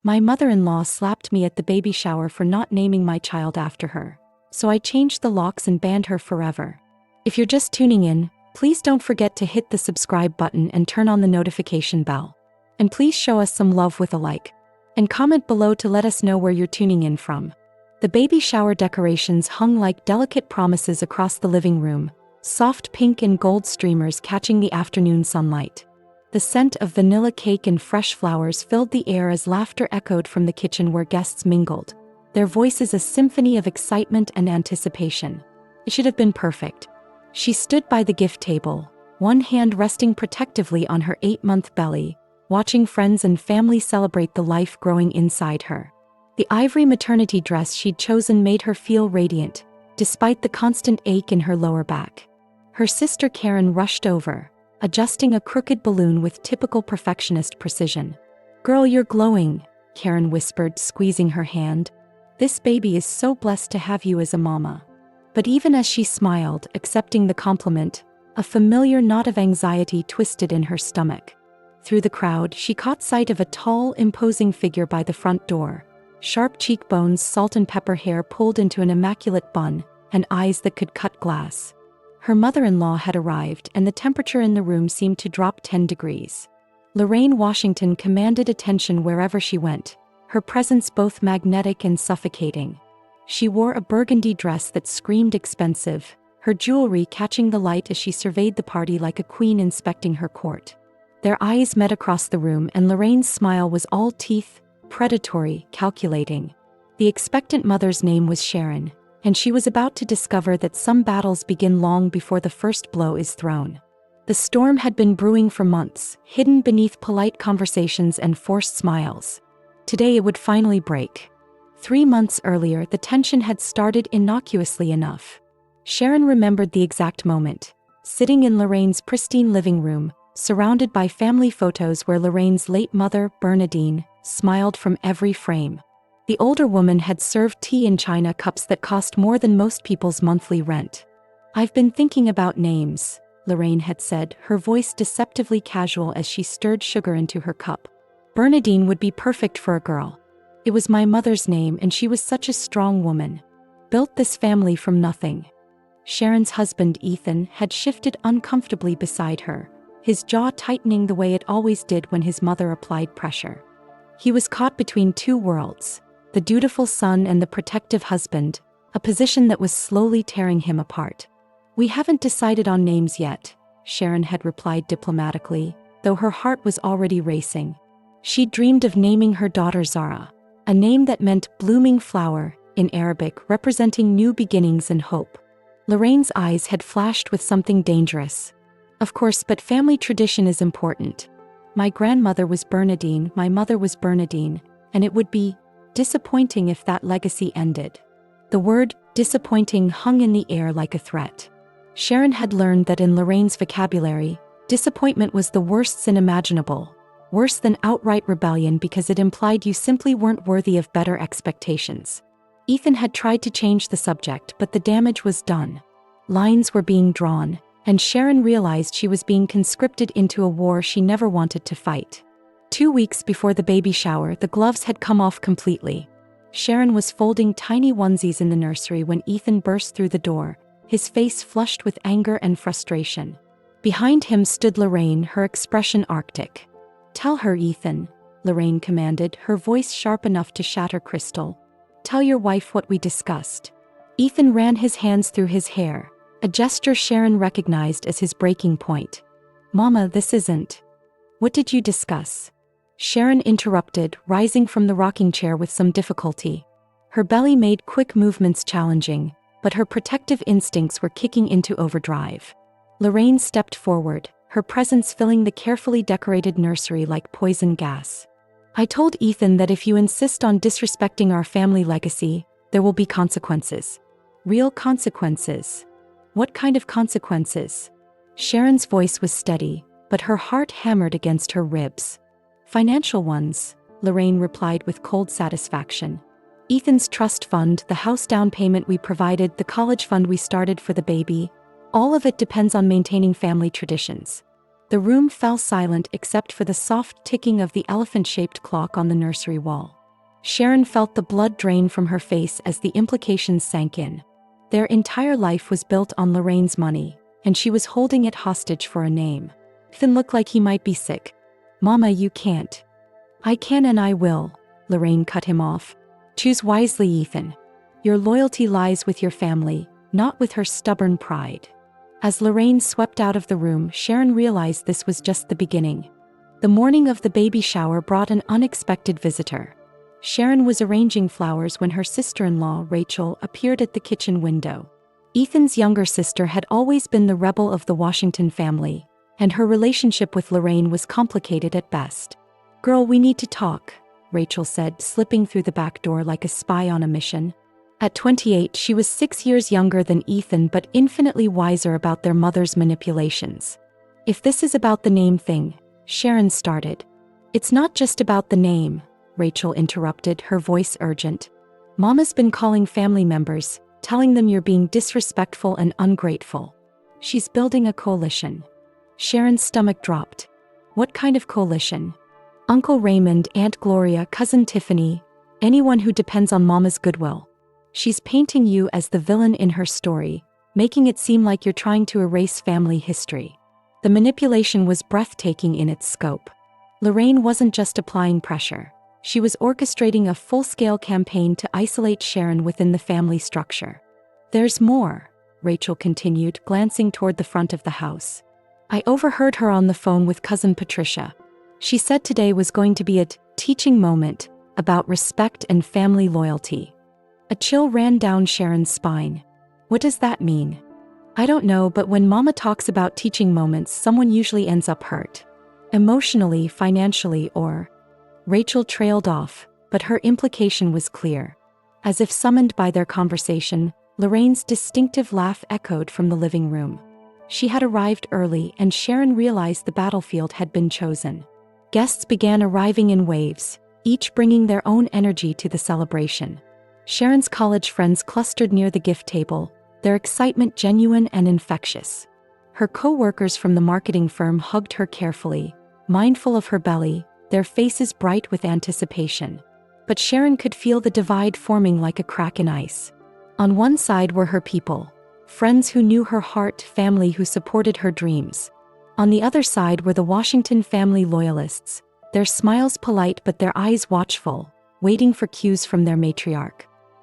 My mother-in-law slapped me at the baby shower for not naming my child after her. So I changed the locks and banned her forever. If you're just tuning in, please don't forget to hit the subscribe button and turn on the notification bell. And please show us some love with a like. And comment below to let us know where you're tuning in from. The baby shower decorations hung like delicate promises across the living room, soft pink and gold streamers catching the afternoon sunlight. The scent of vanilla cake and fresh flowers filled the air as laughter echoed from the kitchen where guests mingled, their voices a symphony of excitement and anticipation. It should have been perfect. She stood by the gift table, one hand resting protectively on her 8-month belly, watching friends and family celebrate the life growing inside her. The ivory maternity dress she'd chosen made her feel radiant, despite the constant ache in her lower back. Her sister Karen rushed over, adjusting a crooked balloon with typical perfectionist precision. "Girl, you're glowing," Karen whispered, squeezing her hand. "This baby is so blessed to have you as a mama." But even as she smiled, accepting the compliment, a familiar knot of anxiety twisted in her stomach. Through the crowd, she caught sight of a tall, imposing figure by the front door, sharp cheekbones, salt and pepper hair pulled into an immaculate bun, and eyes that could cut glass. Her mother-in-law had arrived, and the temperature in the room seemed to drop 10 degrees. Lorraine Washington commanded attention wherever she went, her presence both magnetic and suffocating. She wore a burgundy dress that screamed expensive, her jewelry catching the light as she surveyed the party like a queen inspecting her court. Their eyes met across the room, and Lorraine's smile was all teeth, predatory, calculating. The expectant mother's name was Sharon, and she was about to discover that some battles begin long before the first blow is thrown. The storm had been brewing for months, hidden beneath polite conversations and forced smiles. Today it would finally break. 3 months earlier, the tension had started innocuously enough. Sharon remembered the exact moment, sitting in Lorraine's pristine living room, surrounded by family photos where Lorraine's late mother, Bernadine, smiled from every frame. The older woman had served tea in china cups that cost more than most people's monthly rent. "I've been thinking about names," Lorraine had said, her voice deceptively casual as she stirred sugar into her cup. "Bernadine would be perfect for a girl. It was my mother's name, and she was such a strong woman. Built this family from nothing." Sharon's husband, Ethan, had shifted uncomfortably beside her, his jaw tightening the way it always did when his mother applied pressure. He was caught between two worlds, the dutiful son and the protective husband, a position that was slowly tearing him apart. "We haven't decided on names yet," Sharon had replied diplomatically, though her heart was already racing. She dreamed of naming her daughter Zara, a name that meant blooming flower in Arabic, representing new beginnings and hope. Lorraine's eyes had flashed with something dangerous. "Of course, but family tradition is important. My grandmother was Bernadine, my mother was Bernadine, and it would be disappointing if that legacy ended." The word disappointing hung in the air like a threat. Sharon had learned that in Lorraine's vocabulary, disappointment was the worst sin imaginable, worse than outright rebellion because it implied you simply weren't worthy of better expectations. Ethan had tried to change the subject, but the damage was done. Lines were being drawn, and Sharon realized she was being conscripted into a war she never wanted to fight. 2 weeks before the baby shower, the gloves had come off completely. Sharon was folding tiny onesies in the nursery when Ethan burst through the door, his face flushed with anger and frustration. Behind him stood Lorraine, her expression arctic. "Tell her, Ethan," Lorraine commanded, her voice sharp enough to shatter crystal. "Tell your wife what we discussed." Ethan ran his hands through his hair, a gesture Sharon recognized as his breaking point. "Mama, this isn't." "What did you discuss?" Sharon interrupted, rising from the rocking chair with some difficulty. Her belly made quick movements challenging, but her protective instincts were kicking into overdrive. Lorraine stepped forward, her presence filling the carefully decorated nursery like poison gas. "I told Ethan that if you insist on disrespecting our family legacy, there will be consequences. Real consequences." "What kind of consequences?" Sharon's voice was steady, but her heart hammered against her ribs. "Financial ones," Lorraine replied with cold satisfaction. "Ethan's trust fund, the house down payment we provided, the college fund we started for the baby, all of it depends on maintaining family traditions. The room fell silent except for the soft ticking of the elephant-shaped clock on the nursery wall. Sharon felt the blood drain from her face as the implications sank in. Their entire life was built on Lorraine's money, and she was holding it hostage for a name. Ethan looked like he might be sick. "Mama, you can't." "I can and I will," Lorraine cut him off. "Choose wisely, Ethan. Your loyalty lies with your family, not with her stubborn pride." As Lorraine swept out of the room, Sharon realized this was just the beginning. The morning of the baby shower brought an unexpected visitor. Sharon was arranging flowers when her sister-in-law, Rachel, appeared at the kitchen window. Ethan's younger sister had always been the rebel of the Washington family, and her relationship with Lorraine was complicated at best. "Girl, we need to talk," Rachel said, slipping through the back door like a spy on a mission. At 28, she was 6 years younger than Ethan but infinitely wiser about their mother's manipulations. "If this is about the name thing," Sharon started. "It's not just about the name," Rachel interrupted, her voice urgent. "Mama's been calling family members, telling them you're being disrespectful and ungrateful. She's building a coalition." Sharon's stomach dropped. "What kind of coalition?" "Uncle Raymond, Aunt Gloria, Cousin Tiffany, anyone who depends on Mama's goodwill. She's painting you as the villain in her story, making it seem like you're trying to erase family history." The manipulation was breathtaking in its scope. Lorraine wasn't just applying pressure. She was orchestrating a full-scale campaign to isolate Sharon within the family structure. "There's more," Rachel continued, glancing toward the front of the house. "I overheard her on the phone with Cousin Patricia. She said today was going to be a teaching moment about respect and family loyalty." A chill ran down Sharon's spine. "What does that mean?" "I don't know, but when Mama talks about teaching moments, someone usually ends up hurt. Emotionally, financially, or..." Rachel trailed off, but her implication was clear. As if summoned by their conversation, Lorraine's distinctive laugh echoed from the living room. She had arrived early, and Sharon realized the battlefield had been chosen. Guests began arriving in waves, each bringing their own energy to the celebration. Sharon's college friends clustered near the gift table, their excitement genuine and infectious. Her co-workers from the marketing firm hugged her carefully, mindful of her belly, their faces bright with anticipation. But Sharon could feel the divide forming like a crack in ice. On one side were her people, friends who knew her heart, family who supported her dreams. On the other side were the Washington family loyalists, their smiles polite but their eyes watchful, waiting for cues from their matriarch.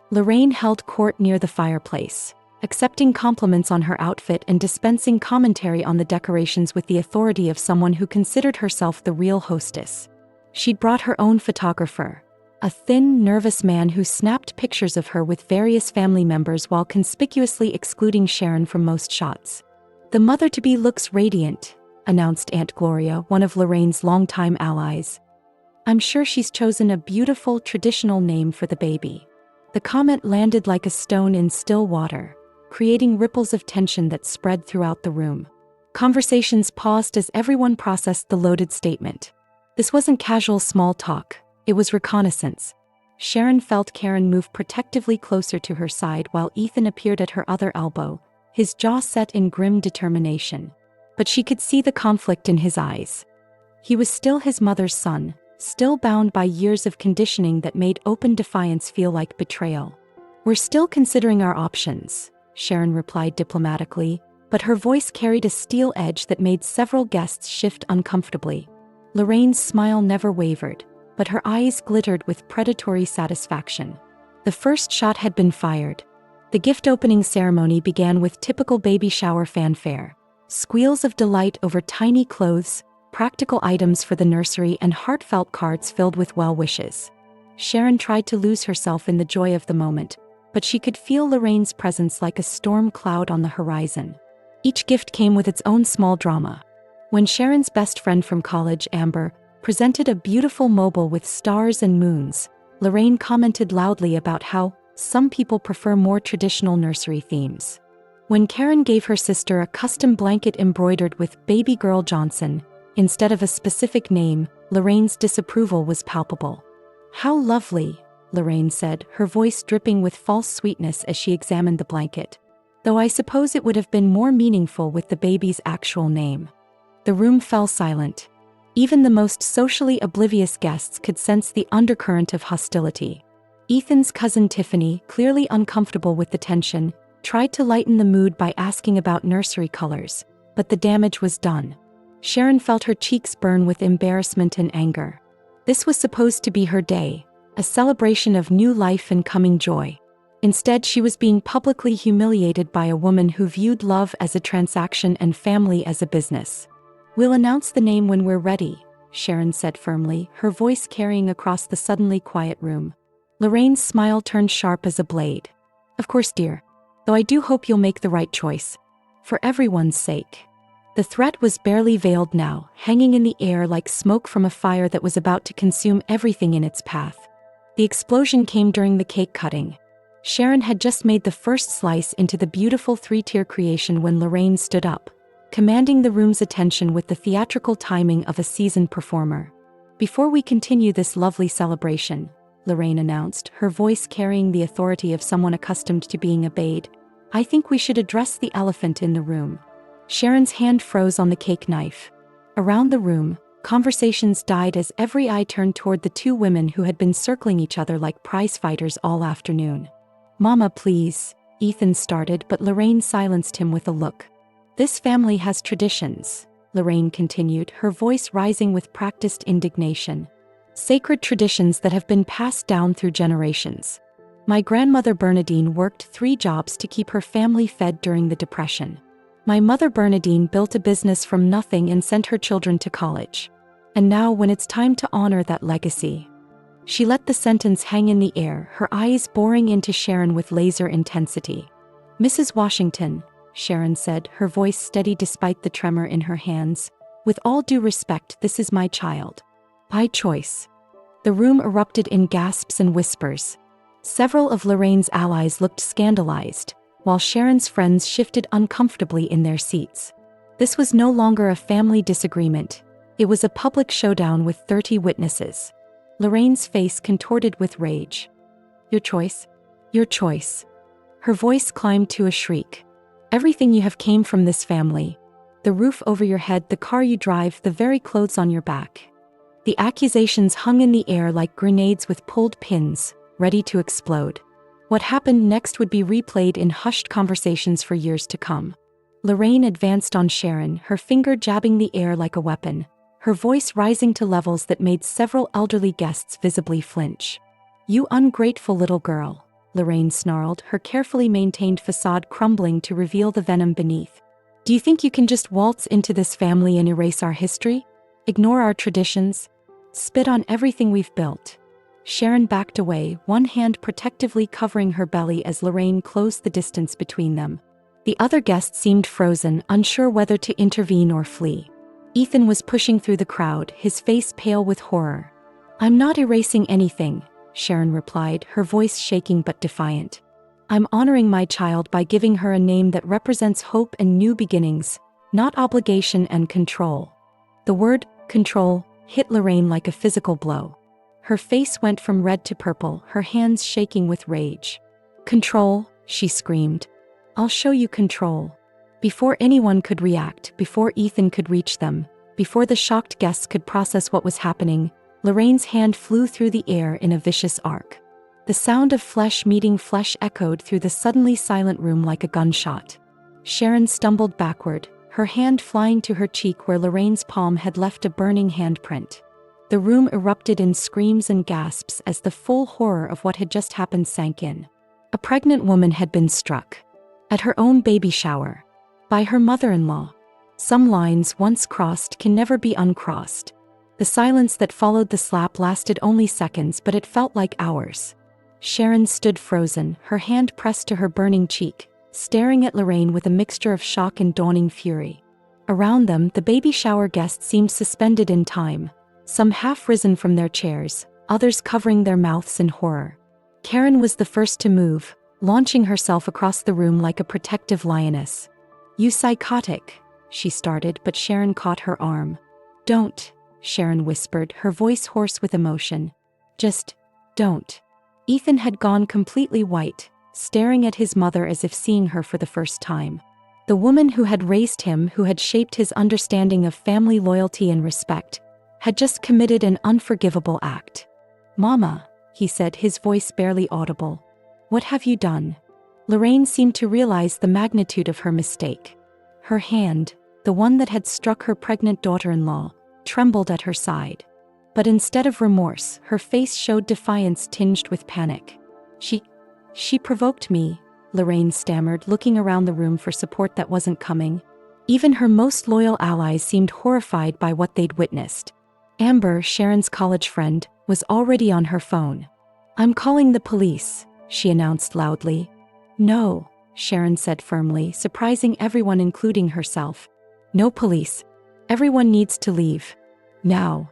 Lorraine held court near the fireplace, accepting compliments on her outfit and dispensing commentary on the decorations with the authority of someone who considered herself the real hostess. She'd brought her own photographer, a thin, nervous man who snapped pictures of her with various family members while conspicuously excluding Sharon from most shots. "The mother-to-be looks radiant," announced Aunt Gloria, one of Lorraine's longtime allies. "I'm sure she's chosen a beautiful, traditional name for the baby." The comment landed like a stone in still water, creating ripples of tension that spread throughout the room. Conversations paused as everyone processed the loaded statement. This wasn't casual small talk, it was reconnaissance. Sharon felt Karen move protectively closer to her side while Ethan appeared at her other elbow, his jaw set in grim determination. But she could see the conflict in his eyes. He was still his mother's son, still bound by years of conditioning that made open defiance feel like betrayal. "We're still considering our options," Sharon replied diplomatically, but her voice carried a steel edge that made several guests shift uncomfortably. Lorraine's smile never wavered, but her eyes glittered with predatory satisfaction. The first shot had been fired. The gift-opening ceremony began with typical baby shower fanfare. Squeals of delight over tiny clothes, practical items for the nursery, and heartfelt cards filled with well wishes. Sharon tried to lose herself in the joy of the moment, but she could feel Lorraine's presence like a storm cloud on the horizon. Each gift came with its own small drama. When Sharon's best friend from college, Amber, presented a beautiful mobile with stars and moons, Lorraine commented loudly about how some people prefer more traditional nursery themes. When Karen gave her sister a custom blanket embroidered with Baby Girl Johnson instead of a specific name, Lorraine's disapproval was palpable. "How lovely," Lorraine said, her voice dripping with false sweetness as she examined the blanket. "Though I suppose it would have been more meaningful with the baby's actual name." The room fell silent. Even the most socially oblivious guests could sense the undercurrent of hostility. Ethan's cousin Tiffany, clearly uncomfortable with the tension, tried to lighten the mood by asking about nursery colors, but the damage was done. Sharon felt her cheeks burn with embarrassment and anger. This was supposed to be her day, a celebration of new life and coming joy. Instead, she was being publicly humiliated by a woman who viewed love as a transaction and family as a business. "We'll announce the name when we're ready," Sharon said firmly, her voice carrying across the suddenly quiet room. Lorraine's smile turned sharp as a blade. "Of course, dear. Though I do hope you'll make the right choice. For everyone's sake." The threat was barely veiled now, hanging in the air like smoke from a fire that was about to consume everything in its path. The explosion came during the cake cutting. Sharon had just made the first slice into the beautiful three-tier creation when Lorraine stood up, commanding the room's attention with the theatrical timing of a seasoned performer. "Before we continue this lovely celebration," Lorraine announced, her voice carrying the authority of someone accustomed to being obeyed, "I think we should address the elephant in the room." Sharon's hand froze on the cake knife. Around the room, conversations died as every eye turned toward the two women who had been circling each other like prize fighters all afternoon. "Mama, please," Ethan started, but Lorraine silenced him with a look. "This family has traditions," Lorraine continued, her voice rising with practiced indignation. "Sacred traditions that have been passed down through generations. My grandmother Bernadine worked 3 jobs to keep her family fed during the Depression. My mother Bernadine built a business from nothing and sent her children to college. And now when it's time to honor that legacy." She let the sentence hang in the air, her eyes boring into Sharon with laser intensity. "Mrs. Washington," Sharon said, her voice steady despite the tremor in her hands, "with all due respect, this is my child. By choice." The room erupted in gasps and whispers. Several of Lorraine's allies looked scandalized, while Sharon's friends shifted uncomfortably in their seats. This was no longer a family disagreement. It was a public showdown with 30 witnesses. Lorraine's face contorted with rage. "Your choice? Your choice." Her voice climbed to a shriek. "Everything you have came from this family. The roof over your head, the car you drive, the very clothes on your back." The accusations hung in the air like grenades with pulled pins, ready to explode. What happened next would be replayed in hushed conversations for years to come. Lorraine advanced on Sharon, her finger jabbing the air like a weapon, her voice rising to levels that made several elderly guests visibly flinch. "You ungrateful little girl," Lorraine snarled, her carefully maintained facade crumbling to reveal the venom beneath. "Do you think you can just waltz into this family and erase our history? Ignore our traditions? Spit on everything we've built?" Sharon backed away, one hand protectively covering her belly as Lorraine closed the distance between them. The other guests seemed frozen, unsure whether to intervene or flee. Ethan was pushing through the crowd, his face pale with horror. "I'm not erasing anything," Sharon replied, her voice shaking but defiant. "I'm honoring my child by giving her a name that represents hope and new beginnings, not obligation and control." The word, control, hit Lorraine like a physical blow. Her face went from red to purple, her hands shaking with rage. "Control," she screamed. "I'll show you control." Before anyone could react, before Ethan could reach them, before the shocked guests could process what was happening, Lorraine's hand flew through the air in a vicious arc. The sound of flesh meeting flesh echoed through the suddenly silent room like a gunshot. Sharon stumbled backward, her hand flying to her cheek where Lorraine's palm had left a burning handprint. The room erupted in screams and gasps as the full horror of what had just happened sank in. A pregnant woman had been struck. At her own baby shower. By her mother-in-law. Some lines once crossed can never be uncrossed. The silence that followed the slap lasted only seconds, but it felt like hours. Sharon stood frozen, her hand pressed to her burning cheek, staring at Lorraine with a mixture of shock and dawning fury. Around them, the baby shower guests seemed suspended in time, some half risen from their chairs, others covering their mouths in horror. Karen was the first to move, launching herself across the room like a protective lioness. "You psychotic," she started, but Sharon caught her arm. "Don't," Sharon whispered, her voice hoarse with emotion. "Just don't." Ethan had gone completely white, staring at his mother as if seeing her for the first time. The woman who had raised him, who had shaped his understanding of family loyalty and respect, had just committed an unforgivable act. "Mama," he said, his voice barely audible. "What have you done?" Lorraine seemed to realize the magnitude of her mistake. Her hand, the one that had struck her pregnant daughter-in-law, trembled at her side. But instead of remorse, her face showed defiance tinged with panic. She provoked me," Lorraine stammered, looking around the room for support that wasn't coming. Even her most loyal allies seemed horrified by what they'd witnessed. Amber, Sharon's college friend, was already on her phone. "I'm calling the police," she announced loudly. "No," Sharon said firmly, surprising everyone including herself. "No police. Everyone needs to leave. Now."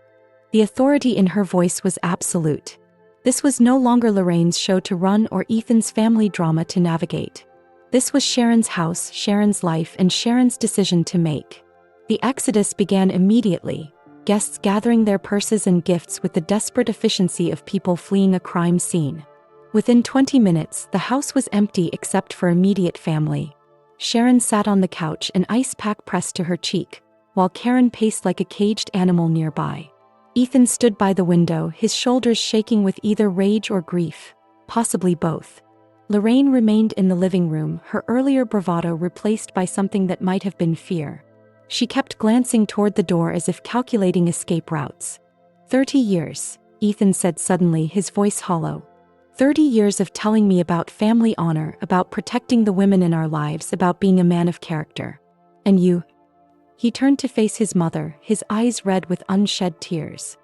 The authority in her voice was absolute. This was no longer Lorraine's show to run or Ethan's family drama to navigate. This was Sharon's house, Sharon's life, and Sharon's decision to make. The exodus began immediately, guests gathering their purses and gifts with the desperate efficiency of people fleeing a crime scene. Within 20 minutes, the house was empty except for immediate family. Sharon sat on the couch, an ice pack pressed to her cheek, while Karen paced like a caged animal nearby. Ethan stood by the window, his shoulders shaking with either rage or grief, possibly both. Lorraine remained in the living room, her earlier bravado replaced by something that might have been fear. She kept glancing toward the door as if calculating escape routes. 30 years, Ethan said suddenly, his voice hollow. 30 years of telling me about family honor, about protecting the women in our lives, about being a man of character. And you? He turned to face his mother, his eyes red with unshed tears.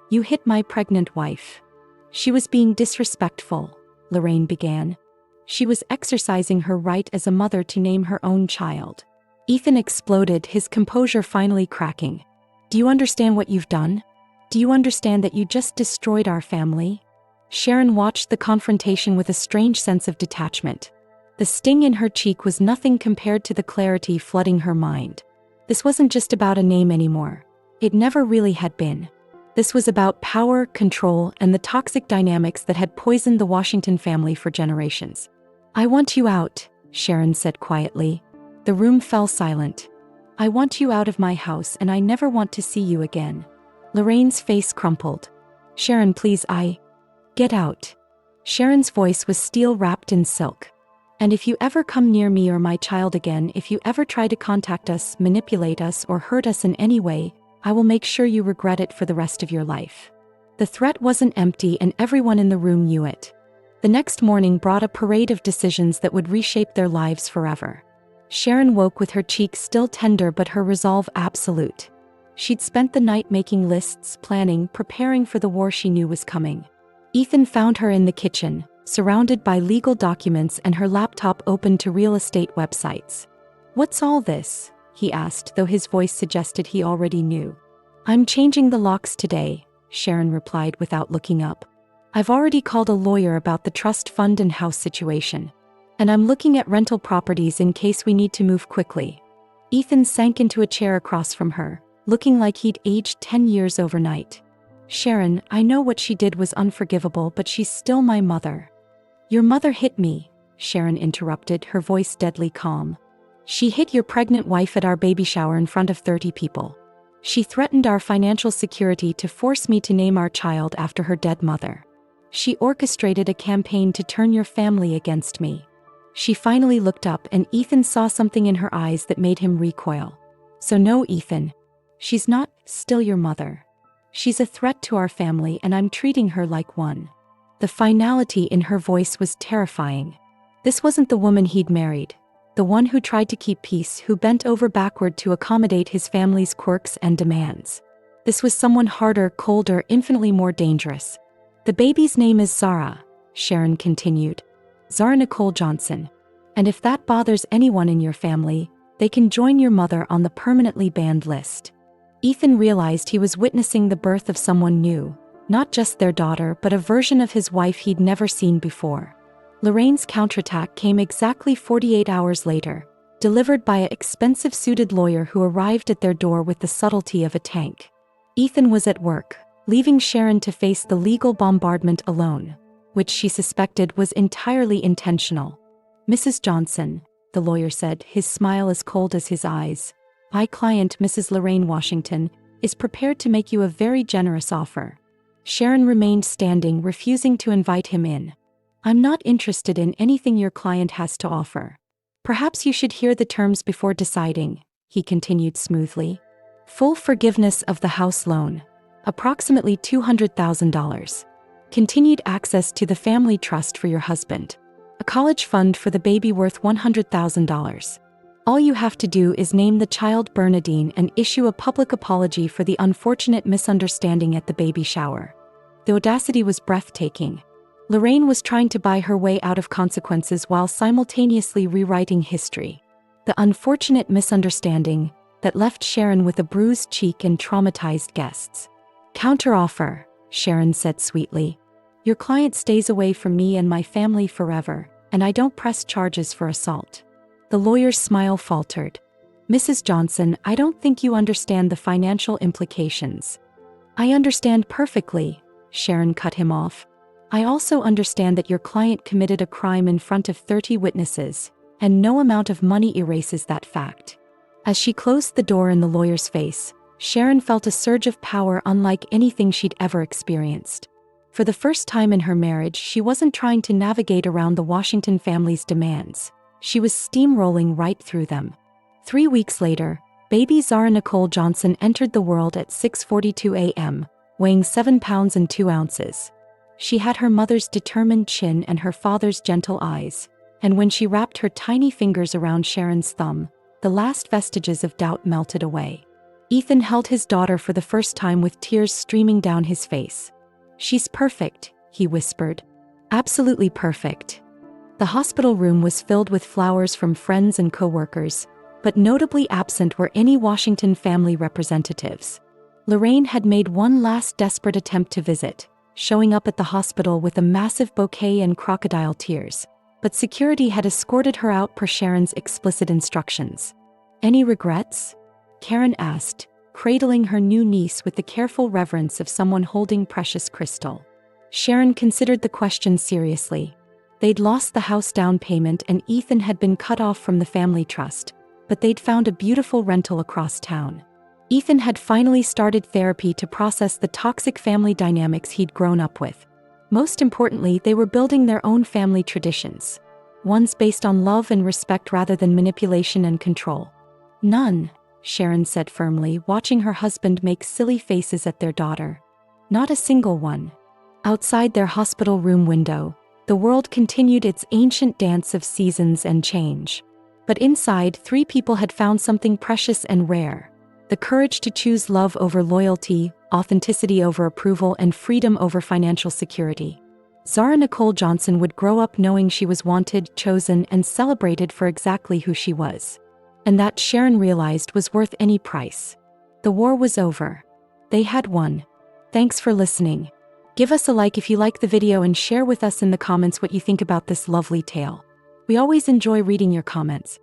"You hit my pregnant wife." "She was being disrespectful," Lorraine began. "She was exercising her right as a mother to name her own child." Ethan exploded, his composure finally cracking. "Do you understand what you've done? Do you understand that you just destroyed our family?" Sharon watched the confrontation with a strange sense of detachment. The sting in her cheek was nothing compared to the clarity flooding her mind. This wasn't just about a name anymore. It never really had been. This was about power, control, and the toxic dynamics that had poisoned the Washington family for generations. "I want you out," Sharon said quietly. The room fell silent. "I want you out of my house, and I never want to see you again." Lorraine's face crumpled. "Sharon, please, Get out." Sharon's voice was steel wrapped in silk. "And if you ever come near me or my child again, if you ever try to contact us, manipulate us, or hurt us in any way, I will make sure you regret it for the rest of your life." The threat wasn't empty, and everyone in the room knew it. The next morning brought a parade of decisions that would reshape their lives forever. Sharon woke with her cheeks still tender but her resolve absolute. She'd spent the night making lists, planning, preparing for the war she knew was coming. Ethan found her in the kitchen, surrounded by legal documents and her laptop open to real estate websites. "What's all this?" he asked, though his voice suggested he already knew. "I'm changing the locks today," Sharon replied without looking up. "I've already called a lawyer about the trust fund and house situation. And I'm looking at rental properties in case we need to move quickly." Ethan sank into a chair across from her, looking like he'd aged 10 years overnight. "Sharon, I know what she did was unforgivable, but she's still my mother." "Your mother hit me," Sharon interrupted, her voice deadly calm. "She hit your pregnant wife at our baby shower in front of 30 people. She threatened our financial security to force me to name our child after her dead mother. She orchestrated a campaign to turn your family against me." She finally looked up, and Ethan saw something in her eyes that made him recoil. "So no, Ethan. She's not still your mother. She's a threat to our family, and I'm treating her like one." The finality in her voice was terrifying. This wasn't the woman he'd married, the one who tried to keep peace, who bent over backward to accommodate his family's quirks and demands. This was someone harder, colder, infinitely more dangerous. "The baby's name is Zara," Sharon continued. "Zara Nicole Johnson. And if that bothers anyone in your family, they can join your mother on the permanently banned list." Ethan realized he was witnessing the birth of someone new, not just their daughter, but a version of his wife he'd never seen before. Lorraine's counterattack came exactly 48 hours later, delivered by an expensive suited lawyer who arrived at their door with the subtlety of a tank. Ethan was at work, leaving Sharon to face the legal bombardment alone, which she suspected was entirely intentional. "Mrs. Johnson," the lawyer said, his smile as cold as his eyes. My client, Mrs. Lorraine Washington, is prepared to make you a very generous offer. Sharon remained standing, refusing to invite him in. I'm not interested in anything your client has to offer. Perhaps you should hear the terms before deciding, he continued smoothly. Full forgiveness of the house loan. Approximately $200,000. Continued access to the family trust for your husband. A college fund for the baby worth $100,000. All you have to do is name the child Bernadine and issue a public apology for the unfortunate misunderstanding at the baby shower. The audacity was breathtaking. Lorraine was trying to buy her way out of consequences while simultaneously rewriting history. The unfortunate misunderstanding that left Sharon with a bruised cheek and traumatized guests. Counteroffer, Sharon said sweetly. Your client stays away from me and my family forever, and I don't press charges for assault. The lawyer's smile faltered. Mrs. Johnson, I don't think you understand the financial implications. I understand perfectly, Sharon cut him off. I also understand that your client committed a crime in front of 30 witnesses, and no amount of money erases that fact. As she closed the door in the lawyer's face, Sharon felt a surge of power unlike anything she'd ever experienced. For the first time in her marriage, she wasn't trying to navigate around the Washington family's demands. She was steamrolling right through them. 3 weeks later, baby Zara Nicole Johnson entered the world at 6:42 a.m., weighing 7 pounds and 2 ounces. She had her mother's determined chin and her father's gentle eyes, and when she wrapped her tiny fingers around Sharon's thumb, the last vestiges of doubt melted away. Ethan held his daughter for the first time with tears streaming down his face. She's perfect, he whispered. Absolutely perfect. The hospital room was filled with flowers from friends and co-workers, but notably absent were any Washington family representatives. Lorraine had made one last desperate attempt to visit, showing up at the hospital with a massive bouquet and crocodile tears, but security had escorted her out per Sharon's explicit instructions. Any regrets? Karen asked, cradling her new niece with the careful reverence of someone holding precious crystal. Sharon considered the question seriously. They'd lost the house down payment and Ethan had been cut off from the family trust, but they'd found a beautiful rental across town. Ethan had finally started therapy to process the toxic family dynamics he'd grown up with. Most importantly, they were building their own family traditions. Ones based on love and respect rather than manipulation and control. None, Sharon said firmly, watching her husband make silly faces at their daughter. Not a single one. Outside their hospital room window, the world continued its ancient dance of seasons and change. But inside, 3 people had found something precious and rare. The courage to choose love over loyalty, authenticity over approval, and freedom over financial security. Zara Nicole Johnson would grow up knowing she was wanted, chosen, and celebrated for exactly who she was. And that, Sharon realized, was worth any price. The war was over. They had won. Thanks for listening. Give us a like if you like the video and share with us in the comments what you think about this lovely tale. We always enjoy reading your comments.